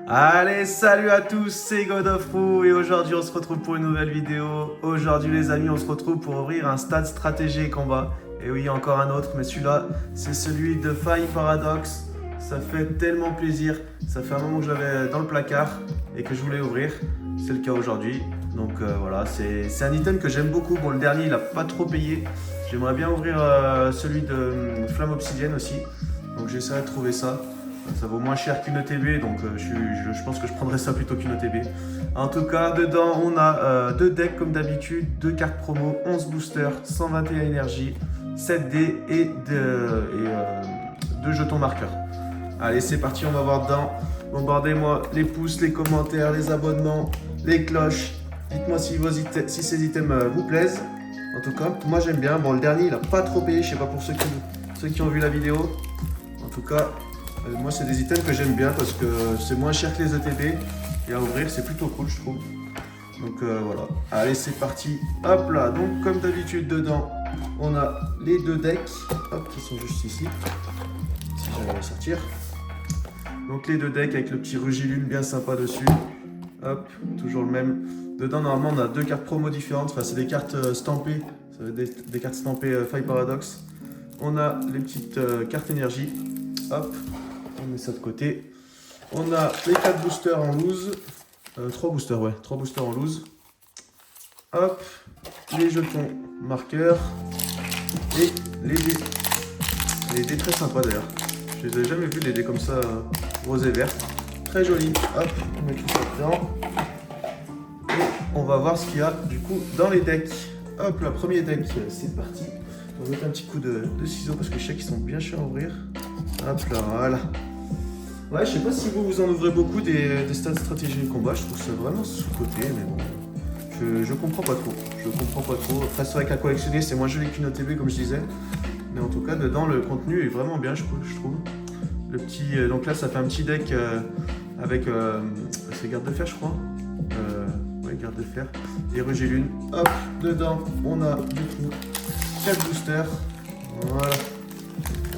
Allez, salut à tous, c'est God of Ru et aujourd'hui on se retrouve pour une nouvelle vidéo. Aujourd'hui les amis, on se retrouve pour ouvrir un stade stratégie et combat. Et oui, encore un autre, mais celui-là, c'est celui de Faille Paradox. Ça fait tellement plaisir, ça fait un moment que je l'avais dans le placard et que je voulais ouvrir. C'est le cas aujourd'hui. Donc voilà, c'est un item que j'aime beaucoup. Bon, le dernier, il a pas trop payé. J'aimerais bien ouvrir celui de Flamme Obsidienne aussi. Donc j'essaierai de trouver ça. Ça vaut moins cher qu'une ETB, donc je pense que je prendrais ça plutôt qu'une ETB. En tout cas, dedans, on a deux decks comme d'habitude, deux cartes promo, 11 boosters, 121 énergie, 7 dés et deux jetons marqueurs. Allez, c'est parti, on va voir dedans. Bombardez-moi les pouces, les commentaires, les abonnements, les cloches. Dites-moi si ces items vous plaisent. En tout cas, moi j'aime bien. Bon, le dernier, il n'a pas trop payé, je sais pas pour ceux qui ont vu la vidéo. En tout cas, moi, c'est des items que j'aime bien parce que c'est moins cher que les ETB et à ouvrir, c'est plutôt cool, je trouve. Donc voilà. Allez, c'est parti. Hop là. Donc, comme d'habitude, dedans, on a les deux decks hop, qui sont juste ici. Si j'arrive à les sortir. Donc, les deux decks avec le petit Rugilune bien sympa dessus. Hop, toujours le même. Dedans, normalement, on a deux cartes promo différentes. Enfin, c'est des cartes stampées. Ça va être des cartes stampées Faille Paradox. On a les petites cartes énergie. Hop. On met ça de côté. On a les 4 boosters en loose. 3 boosters, ouais. 3 boosters en loose. Hop. Les jetons marqueurs. Et les dés. Les dés très sympas d'ailleurs. Je les ai jamais vus, les dés comme ça, rose et vert. Très joli. Hop. On met tout ça dedans. Et on va voir ce qu'il y a du coup dans les decks. Hop, le premier deck, c'est parti. On va mettre un petit coup de ciseaux parce que je sais qu'ils sont bien chiants à ouvrir. Hop là, voilà. Ouais, je sais pas si vous en ouvrez beaucoup des stades stratégie de combat, je trouve ça vraiment sous-côté, mais bon, je comprends pas trop. Je comprends pas trop. Après, c'est vrai qu'à collectionner, c'est moins joli qu'une OTB, comme je disais. Mais en tout cas, dedans, le contenu est vraiment bien, je trouve. Le petit, donc là, ça fait un petit deck avec c'est garde de fer, je crois. Ouais, garde de fer. Et Rugilune. Hop, dedans, on a du coup 4 boosters. Voilà.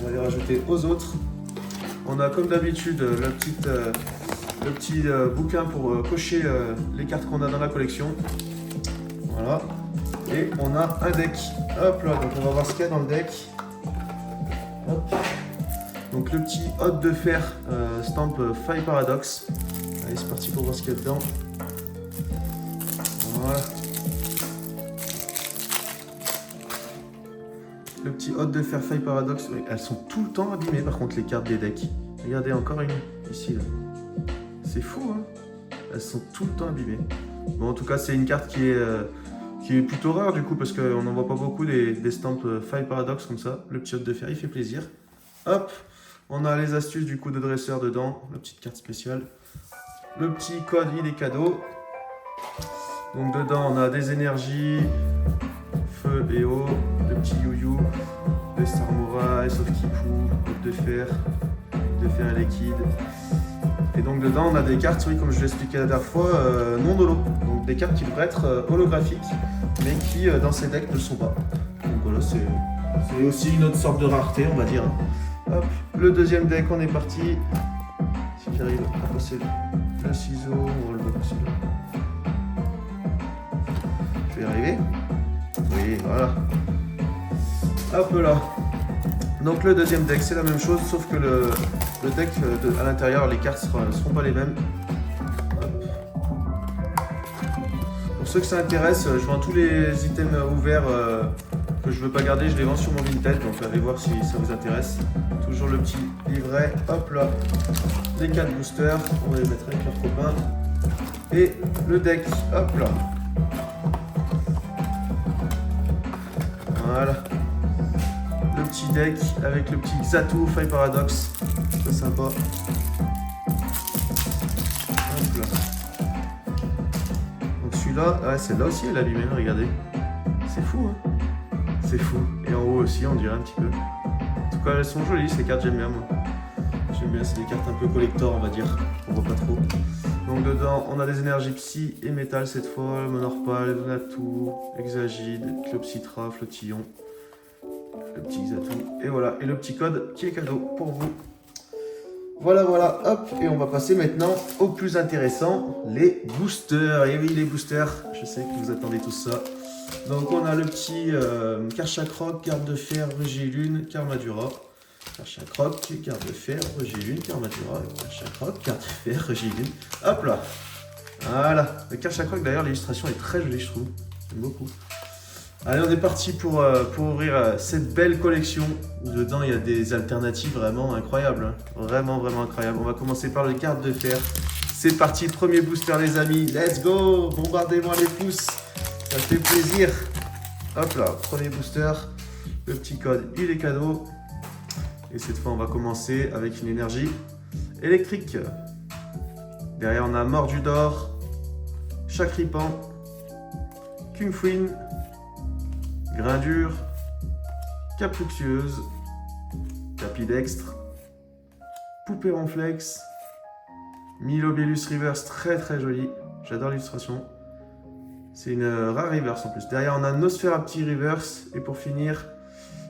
On va les rajouter aux autres. On a comme d'habitude le petit bouquin pour cocher les cartes qu'on a dans la collection. Voilà. Et on a un deck. Hop là, donc on va voir ce qu'il y a dans le deck. Hop. Donc le petit hôte de fer stamp Faille Paradox. Allez, c'est parti pour voir ce qu'il y a dedans. Voilà. Le petit hôte de fer Faille Paradox. Oui, elles sont tout le temps abîmées par contre les cartes des decks. Regardez encore une ici là. C'est fou hein. Elles sont tout le temps abîmées. Bon en tout cas c'est une carte qui est plutôt rare du coup parce qu'on n'en voit pas beaucoup des stamps Faille Paradox comme ça. Le petit hôte de fer il fait plaisir. Hop. On a les astuces du coup de dresseur dedans. La petite carte spéciale. Le petit code il est cadeau. Donc dedans on a des énergies. Feu et eau, le petit you-you, le Samurai, sauf Kipu, de fer liquide. Et donc dedans on a des cartes, oui comme je l'expliquais la dernière fois, non holo. Donc des cartes qui devraient être holographiques, mais qui dans ces decks ne le sont pas. Donc voilà, c'est aussi une autre sorte de rareté on va dire. Hop, le deuxième deck on est parti. Si j'arrive à passer le ciseau, on va le passer là. Je vais y arriver. Oui, voilà. Hop là. Donc le deuxième deck, c'est la même chose, sauf que le deck à l'intérieur, les cartes ne seront pas les mêmes. Hop. Pour ceux que ça intéresse, je vends tous les items ouverts que je ne veux pas garder, je les vends sur mon Vinted, donc allez voir si ça vous intéresse. Toujours le petit livret, hop là. Les 4 boosters, on va les mettre avec leurs copains. Et le deck, hop là. Voilà. Le petit deck avec le petit Xatu Faille Paradox. C'est sympa. Hop là. Donc celui-là, ouais, celle-là aussi elle est allumée, regardez. C'est fou, hein. C'est fou. Et en haut aussi, on dirait un petit peu. En tout cas, elles sont jolies, ces cartes, j'aime bien moi. J'aime bien, c'est des cartes un peu collector, on va dire. On voit pas trop. Donc dedans, on a des énergies psy et métal cette fois, Monorpal, Natu, Exagide, Clopsitra, Flottillon, le petit Xatu, et voilà, et le petit code qui est cadeau pour vous. Voilà, voilà, hop, et on va passer maintenant au plus intéressant, les boosters. Et oui, les boosters, je sais que vous attendez tous ça. Donc on a le petit Karchakroc, Garde de Fer, Rugilune, Karmadura. Karchakroc, Garde de Fer, Rugilune, Karmadura. Karchakroc, Garde de Fer, Rugilune. Hop là. Voilà. Le Karchakroc d'ailleurs, l'illustration est très jolie, je trouve. J'aime beaucoup. Allez, on est parti pour ouvrir cette belle collection. Dedans, il y a des alternatives vraiment incroyables. Hein. Vraiment, vraiment incroyables. On va commencer par le Garde de Fer. C'est parti, premier booster les amis. Let's go. Bombardez-moi les pouces. Ça fait plaisir. Hop là, premier booster. Le petit code, il est cadeau. Et cette fois, on va commencer avec une énergie électrique. Derrière, on a Mordudor, Chakripan, Kungfuin, Grindure, Capluxieuse, Capidextre, Poupée Ronflex, Milobellus Reverse, très très joli. J'adore l'illustration. C'est une rare reverse en plus. Derrière, on a Nosferapti Reverse. Et pour finir,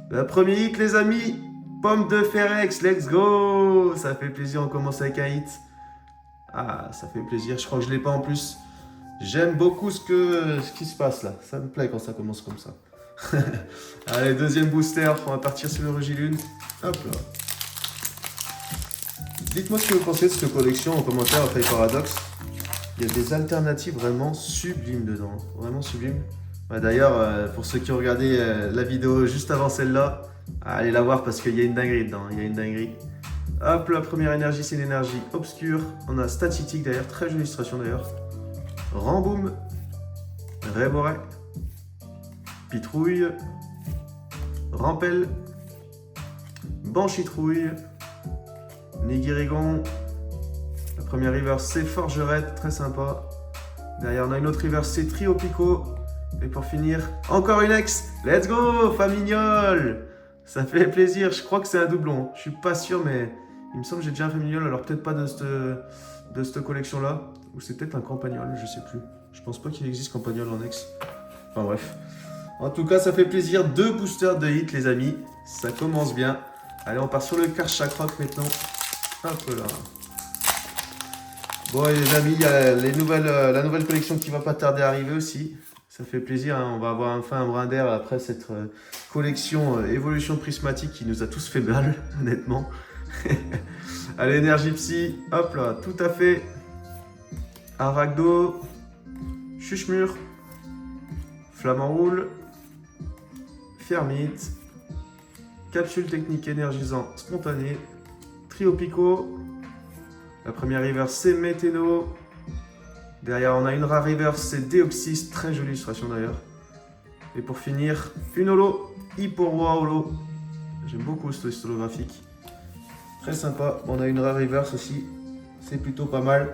le premier hit, les amis. Pomme de Ferex, let's go. Ça fait plaisir, on commence avec un hit. Ah, ça fait plaisir. Je crois que je ne l'ai pas en plus. J'aime beaucoup ce qui se passe là. Ça me plaît quand ça commence comme ça. Allez, deuxième booster. On va partir sur le Rugilune. Hop là. Dites-moi ce que vous pensez de cette collection en commentaire après Paradox. Il y a des alternatives vraiment sublimes dedans. Vraiment sublimes. Bah, d'ailleurs, pour ceux qui ont regardé la vidéo juste avant celle-là, allez la voir parce qu'il y a une dinguerie dedans. Il y a une dinguerie. Hop, la première énergie, c'est une énergie obscure. On a Statistique derrière. Très jolie illustration d'ailleurs. Ramboum. Rémoret. Pitrouille. Rampel. Banchitrouille. Nigirigon. La première reverse, c'est Forgerette, très sympa. Derrière, on a une autre reverse, c'est Triopico. Et pour finir, encore une ex. Let's go, Famignol. Ça fait plaisir. Je crois que c'est un doublon. Je suis pas sûr, mais il me semble que j'ai déjà un Famignol. Alors peut-être pas de cette collection-là. Ou c'est peut-être un Campagnol, je sais plus. Je pense pas qu'il existe Campagnol en ex. Enfin bref. En tout cas, ça fait plaisir. 2 boosters de hit, les amis. Ça commence bien. Allez, on part sur le Karchakroc maintenant. Hop là. Bon, les amis, il y a la nouvelle collection qui va pas tarder à arriver aussi. Ça fait plaisir, hein. On va avoir enfin un brin d'air après cette collection évolution prismatique qui nous a tous fait mal, honnêtement. Allez, énergie psy, hop là, tout à fait. Aragdo, Chuchemur, Flamant Roule, Fermite, Capsule technique énergisant spontané, Triopico. La première reverse, c'est Météno. Derrière, on a une rare reverse, c'est Deoxys. Très jolie illustration d'ailleurs. Et pour finir, une holo, Hipporoi holo. J'aime beaucoup ce style holographique. Très sympa. On a une rare reverse aussi. C'est plutôt pas mal.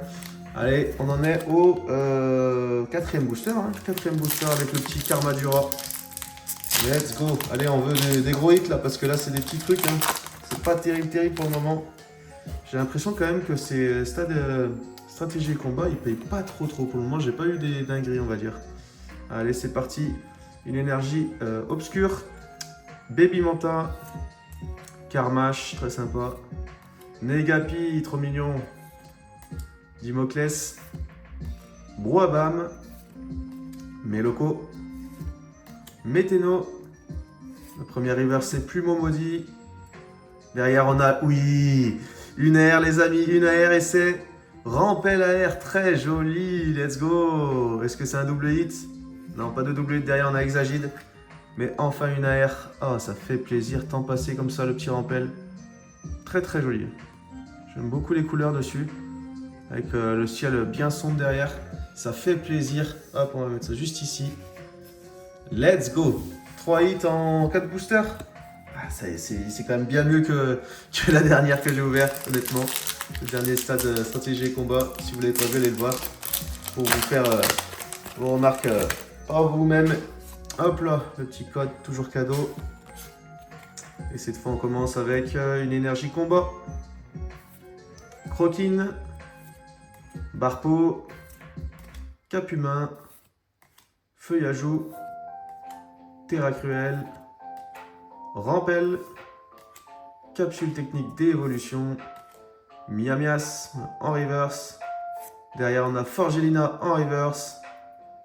Allez, on en est au 4e booster. Hein. 4e booster avec le petit Karmadura. Let's go. Allez, on veut des gros hits là, parce que là, c'est des petits trucs. Hein. C'est pas terrible pour le moment. J'ai l'impression quand même que ces stades stratégie et combat, ils payent pas trop pour le moment. J'ai pas eu des dingueries, on va dire. Allez, c'est parti. Une énergie obscure. Baby Manta. Karmash, très sympa. Negapi, trop mignon. Dimoclès. Brouabam. Meloko. Météno. La première reverse, c'est Plumeau Maudit. Derrière, on a, oui, une AR, les amis, une AR, et c'est Rampel AR, très joli, let's go. Est-ce que c'est un double hit? Non, pas de double hit. Derrière, on a Exagide. Mais enfin une AR. Oh, ça fait plaisir, tant passé comme ça, le petit Rampel. Très joli. J'aime beaucoup les couleurs dessus. Avec le ciel bien sombre derrière. Ça fait plaisir. Hop, on va mettre ça juste ici. Let's go. 3 hits en 4 boosters. Ah, c'est quand même bien mieux que la dernière que j'ai ouverte, honnêtement. Le dernier stade stratégie et combat. Si vous ne l'avez pas vu, allez le voir. Pour vous faire vos remarques par vous-même. Hop là, le petit code, toujours cadeau. Et cette fois, on commence avec une énergie combat. Croquine. Barpeau. Cap humain. Feuillajou. Terra cruelle. Rampel. Capsule technique d'évolution. Miamias en reverse. Derrière, on a Forgelina en reverse.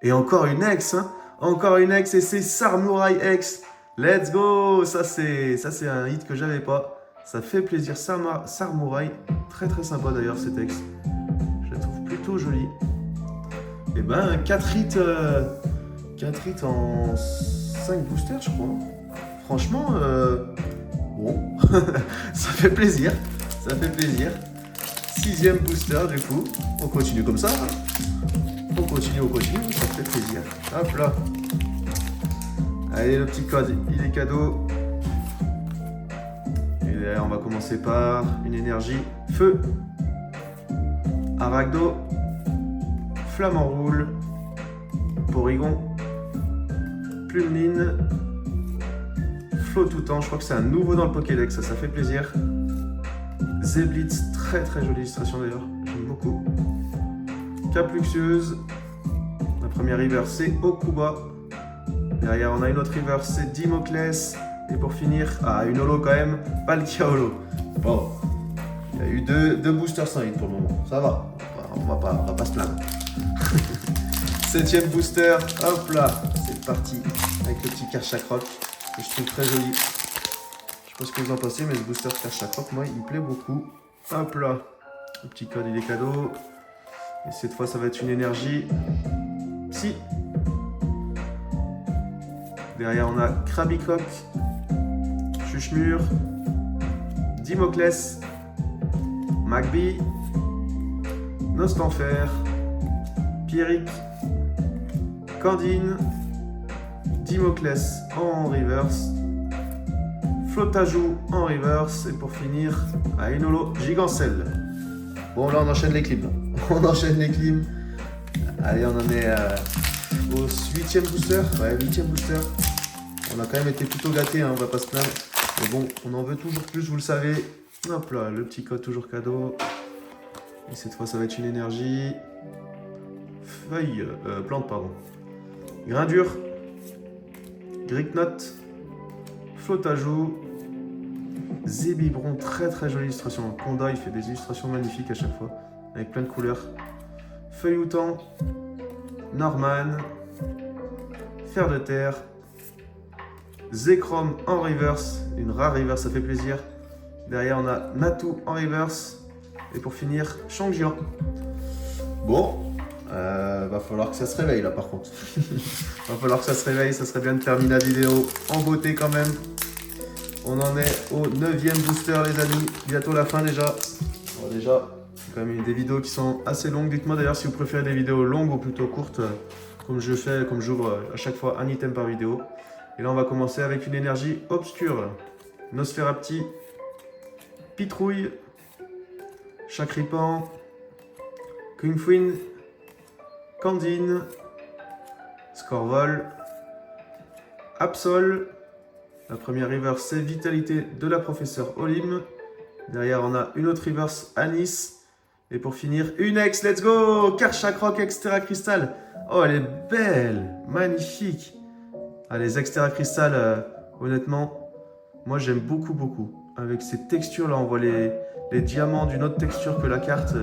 Et encore une ex, hein. Encore une ex et c'est Samouraï X. Let's go. Ça, c'est un hit que j'avais pas. Ça fait plaisir. Samouraï. Très très sympa d'ailleurs cette ex. Je la trouve plutôt jolie. Et ben 4 hits en 5 boosters, je crois. Franchement, bon, ça fait plaisir. Ça fait plaisir. 6e booster du coup. On continue comme ça. On continue, ça fait plaisir. Hop là. Allez, le petit code, il est cadeau. Et là, on va commencer par une énergie feu. Aragdo. Flamme en roule. Porygon. Plumeline. Flot tout temps, je crois que c'est un nouveau dans le Pokédex, ça fait plaisir. Zeblitz, très très jolie illustration d'ailleurs, j'aime beaucoup. Capluxieuse. La première river c'est Okuba. Derrière on a une autre river, c'est Dimoclès. Et pour finir, une holo quand même, Palkia holo. Bon, il y a eu deux boosters sans hit pour le moment, ça va, on va pas se plaindre. 7e booster, hop là, c'est parti, avec le petit Karchakroc, que je trouve très joli. Je sais pas ce que vous en pensez, mais ce booster Karchakroc, moi, il me plaît beaucoup. Hop là, le petit code, il est cadeau. Et cette fois, ça va être une énergie Psy. Derrière, on a Krabicoc, Chuchemur, Dimoclès, Magby, Nostanfer, Pierrick, Candine, Dimoclès en reverse, Flotajou en reverse et pour finir, une holo Gigancelle. Bon là on enchaîne les clims. On enchaîne les clims. Allez on en est au 8e booster. Ouais 8e booster. On a quand même été plutôt gâtés, hein, on va pas se plaindre. Mais bon, on en veut toujours plus, vous le savez. Hop là, le petit code toujours cadeau. Et cette fois ça va être une énergie. Plante pardon. Grindure, Gricknot, Flotajou, Zébibron, très très jolie illustration. Conda, il fait des illustrations magnifiques à chaque fois, avec plein de couleurs. Feuilloutant, Norman, Fer de terre, Zekrom en reverse, une rare reverse, ça fait plaisir. Derrière, on a Natou en reverse. Et pour finir, Changjian. Bon. Va falloir que ça se réveille là par contre. Va falloir que ça se réveille, ça serait bien de terminer la vidéo en beauté quand même. On en est au 9e booster les amis, bientôt la fin déjà. Bon, déjà, c'est quand même des vidéos qui sont assez longues. Dites-moi d'ailleurs si vous préférez des vidéos longues ou plutôt courtes, comme je fais, comme j'ouvre à chaque fois un item par vidéo. Et là on va commencer avec une énergie obscure. Nosferapti, Pitrouille, Chakripan, Kungfuin, Candine, Scorvol, Absol. La première reverse c'est Vitalité de la professeure Olim. Derrière on a une autre reverse Anis. Et pour finir une ex, let's go, Karchakroc Extera Crystal. Oh elle est belle, magnifique. Les Extera Crystal, honnêtement, moi j'aime beaucoup. Avec ces textures là, on voit les diamants d'une autre texture que la carte.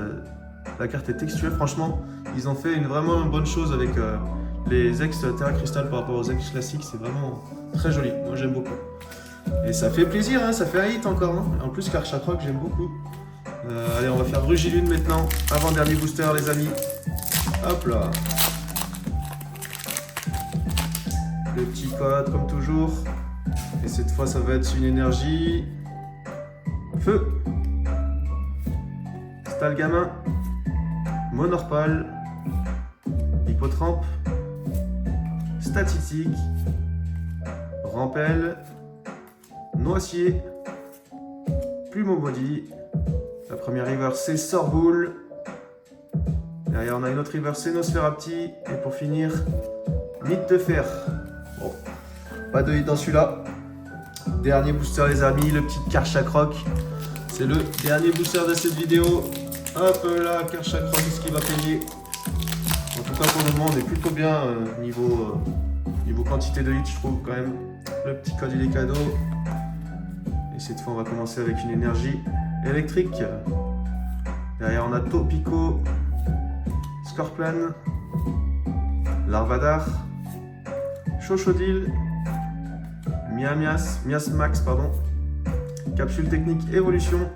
La carte est texturée, franchement, ils ont fait vraiment une bonne chose avec les ex Terra Crystal par rapport aux ex classiques, c'est vraiment très joli, moi j'aime beaucoup. Et ça fait plaisir, hein, ça fait un hit encore, hein. En plus Karchakroc j'aime beaucoup. Allez, on va faire Brugilune maintenant, avant-dernier booster les amis. Hop là. Le petit code comme toujours. Et cette fois ça va être une énergie... Feu. Stalgamin. Monorpal, Hippotrampe, Statistique, Rampel, Noisier, Plumeau Maudit. La première river c'est Sorboule. Derrière on a une autre river c'est Nosferapti. Et pour finir, Mythe de fer. Bon, pas de hit dans celui-là. Dernier booster les amis, le petit Karchakroc. C'est le dernier booster de cette vidéo. Hop là, Karchakroc, ce qui va payer. En tout cas, pour le moment, on est plutôt bien niveau quantité de hits, je trouve quand même. Le petit code, il est cadeau. Et cette fois, on va commencer avec une énergie électrique. Derrière, on a Topico, Scorpion, Larvadar, Chochodil, Miasmax, pardon, Capsule technique Évolution,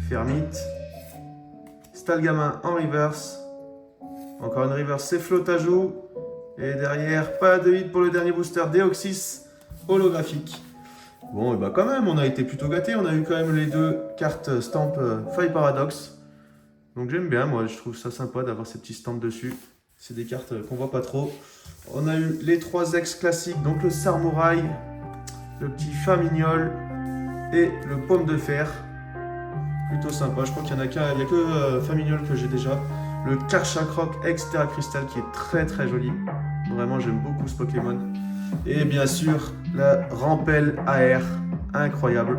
Fermite, Stalgamin en reverse, encore une reverse, c'est Flotajou, et derrière, pas de hit pour le dernier booster, Deoxys holographique. Bon, et bah quand même, on a été plutôt gâtés, on a eu quand même les deux cartes stamp Fire Paradox. Donc j'aime bien, moi je trouve ça sympa d'avoir ces petits stamps dessus. C'est des cartes qu'on voit pas trop. On a eu les 3 ex classiques, donc le Samouraï, le petit Famignol et le Pomme de Fer. Plutôt sympa, je crois qu'il y en a qu'un, il n'y a que Famignol que j'ai déjà. Le Karchakroc ex Terra Crystal qui est très très joli. Vraiment j'aime beaucoup ce Pokémon. Et bien sûr la Rampel AR, incroyable.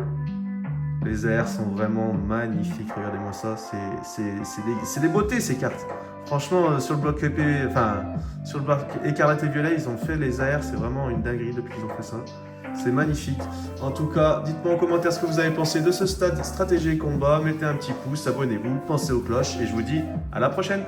Les AR sont vraiment magnifiques, regardez-moi ça, c'est des beautés ces cartes. Franchement, sur le bloc épée, enfin, sur le bloc écarlate et violet, ils ont fait les AR, c'est vraiment une dinguerie depuis qu'ils ont fait ça. C'est magnifique. En tout cas, dites-moi en commentaire ce que vous avez pensé de ce stade stratégie et combat. Mettez un petit pouce, abonnez-vous, pensez aux cloches et je vous dis à la prochaine.